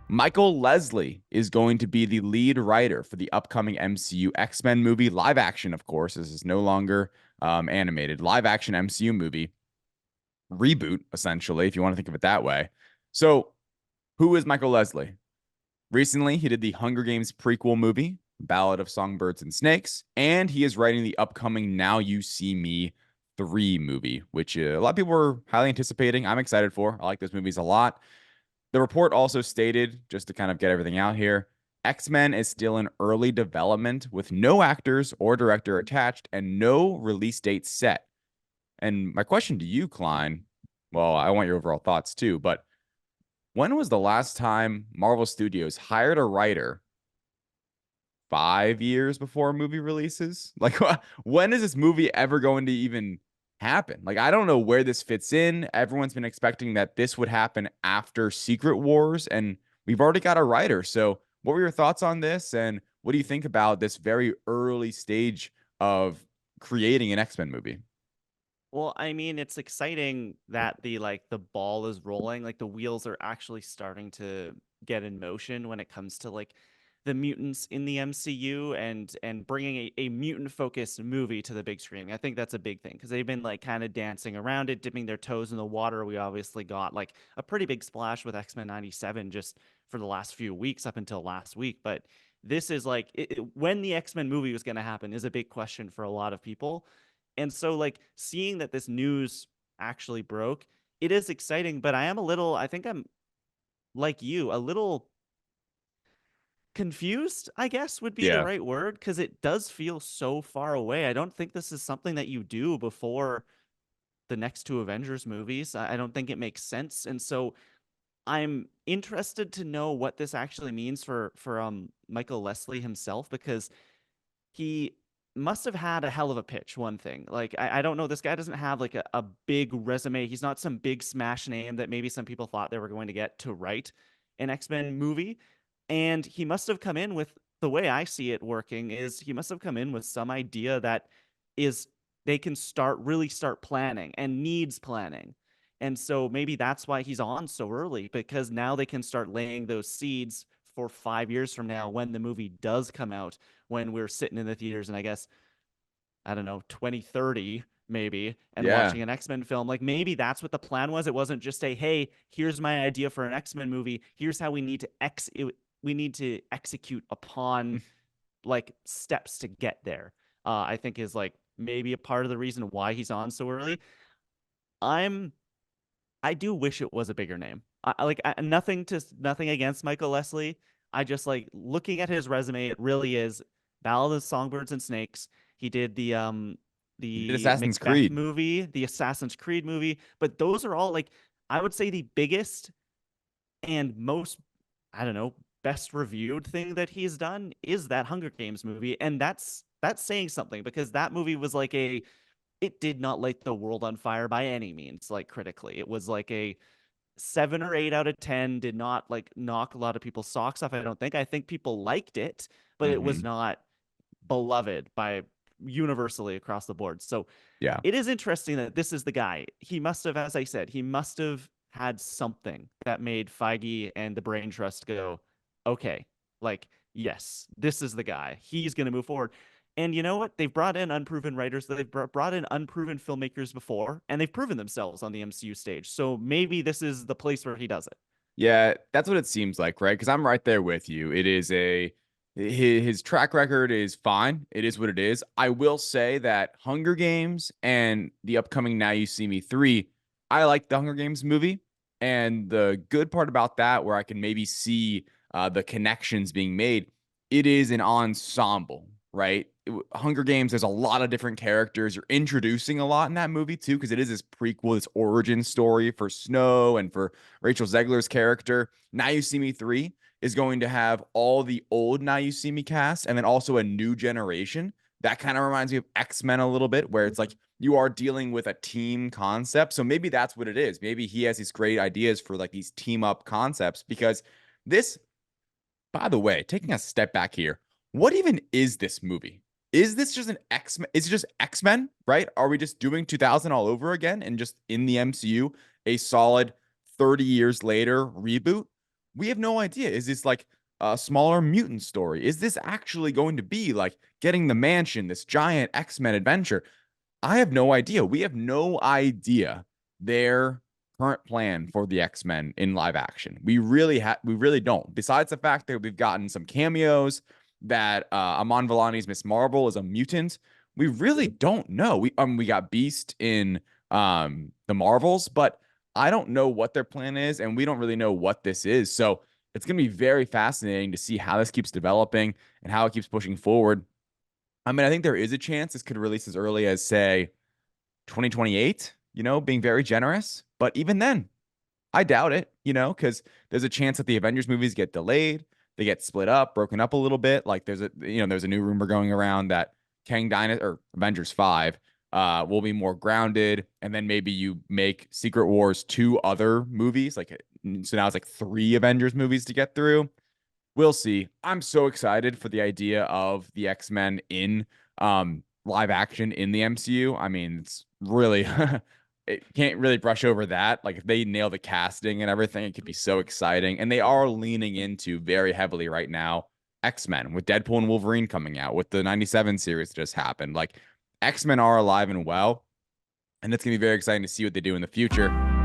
Michael Lesslie is going to be the lead writer for the upcoming MCU X-Men movie, live action, of course. This is no longer animated, live action MCU movie reboot, essentially, if you want to think of it that way. So, who is Michael Lesslie? Recently, he did the Hunger Games prequel movie, Ballad of Songbirds and Snakes, and he is writing the upcoming Now You See Me 3 movie, which a lot of people were highly anticipating. I'm excited for. I like those movies a lot. The report also stated, just to kind of get everything out here, X-Men is still in early development with no actors or director attached and no release date set. And my question to you, Klein, well, I want your overall thoughts too, but when was the last time Marvel Studios hired a writer 5 years before a movie releases? Like, when is this movie ever going to even happen? Like, I don't know where this fits in. Everyone's been expecting that this would happen after Secret Wars, and we've already got a writer. So, what were your thoughts on this? And what do you think about this very early stage of creating an X-Men movie? Well, I mean, it's exciting that the ball is rolling, like the wheels are actually starting to get in motion when it comes to the mutants in the MCU and bringing a mutant focused movie to the big screen. I think that's a big thing because they've been like kind of dancing around it, dipping their toes in the water. We obviously got like a pretty big splash with X-Men 97 just for the last few weeks up until last week, but this is when the X-Men movie was going to happen is a big question for a lot of people. And so seeing that this news actually broke, it is exciting, but I think I'm like you, a little confused, I guess would be the Yeah. right word, because it does feel so far away. I don't think this is something that you do before the next two Avengers movies. I don't think it makes sense. And so I'm interested to know what this actually means for Michael Lesslie himself, because he must have had a hell of a pitch. One thing, I don't know, this guy doesn't have like a big resume. He's not some big smash name that maybe some people thought they were going to get to write an X-Men movie. And he must have come in with, the way I see it working is, he must have come in with some idea that is they can start planning and needs planning. And so maybe that's why he's on so early, because now they can start laying those seeds for 5 years from now when the movie does come out, when we're sitting in the theaters and I guess, I don't know, 2030 maybe, and Yeah. watching an X-Men film. Like maybe that's what the plan was. It wasn't just a, hey, here's my idea for an X-Men movie. Here's how we need to execute upon like steps to get there. I think is like maybe a part of the reason why he's on so early. I'm I do wish it was a bigger name. Nothing against Michael Lesslie. I just like looking at his resume. It really is Ballad of Songbirds and Snakes. He did He did the Assassin's Macbeth Creed. movie, the Assassin's Creed movie, but those are all like, I would say, the biggest and most, I don't know, best reviewed thing that he's done is that Hunger Games movie, and that's saying something, because that movie was like a, it did not light the world on fire by any means, like critically. It was like a 7 or 8 out of 10, did not like knock a lot of people's socks off. I think people liked it, but it was Hmm. not beloved by universally across the board. So Yeah. it is interesting that this is the guy. He must have, as I said, he must have had something that made Feige and the Brain Trust go, okay, like, yes, this is the guy. He's going to move forward. And you know what? They've brought in unproven writers, they've brought in unproven filmmakers before, and they've proven themselves on the MCU stage. So maybe this is the place where he does it. Yeah, that's what it seems like, right? Because I'm right there with you. It is his track record is fine. It is what it is. I will say that Hunger Games and the upcoming Now You See Me 3, I like the Hunger Games movie. And the good part about that, where I can maybe see the connections being made, it is an ensemble, right? Hunger Games, there's a lot of different characters. You're introducing a lot in that movie too, because it is this prequel, this origin story for Snow and for Rachel Zegler's character. Now You See Me 3 is going to have all the old Now You See Me cast and then also a new generation. That kind of reminds me of X-Men a little bit, where it's like you are dealing with a team concept. So maybe that's what it is. Maybe he has these great ideas for like these team up concepts, because this, by the way, taking a step back here, what even is this movie? Is this just an X-Men? Is it just X-Men, right? Are we just doing 2000 all over again and just in the MCU, a solid 30 years later reboot? We have no idea. Is this like a smaller mutant story? Is this actually going to be like getting the mansion, this giant X-Men adventure? I have no idea. We have no idea their current plan for the X-Men in live action. We really don't. Besides the fact that we've gotten some cameos that Amon Vellani's Miss Marvel is a mutant, we really don't know. We got Beast in the Marvels, but I don't know what their plan is, and we don't really know what this is. So it's going to be very fascinating to see how this keeps developing and how it keeps pushing forward. I mean, I think there is a chance this could release as early as, say, 2028, being very generous. But even then, I doubt it, because there's a chance that the Avengers movies get delayed, they get split up, broken up a little bit. Like there's a new rumor going around that Kang Dynasty or Avengers 5 will be more grounded, and then maybe you make Secret Wars 2 other movies. Like so now it's like 3 Avengers movies to get through. We'll see. I'm so excited for the idea of the X-Men in live action in the MCU. I mean, it's really it can't really brush over that. Like if they nail the casting and everything, it could be so exciting. And they are leaning into very heavily right now X-Men with Deadpool and Wolverine coming out, with the 97 series that just happened. Like X-Men are alive and well, and it's gonna be very exciting to see what they do in the future.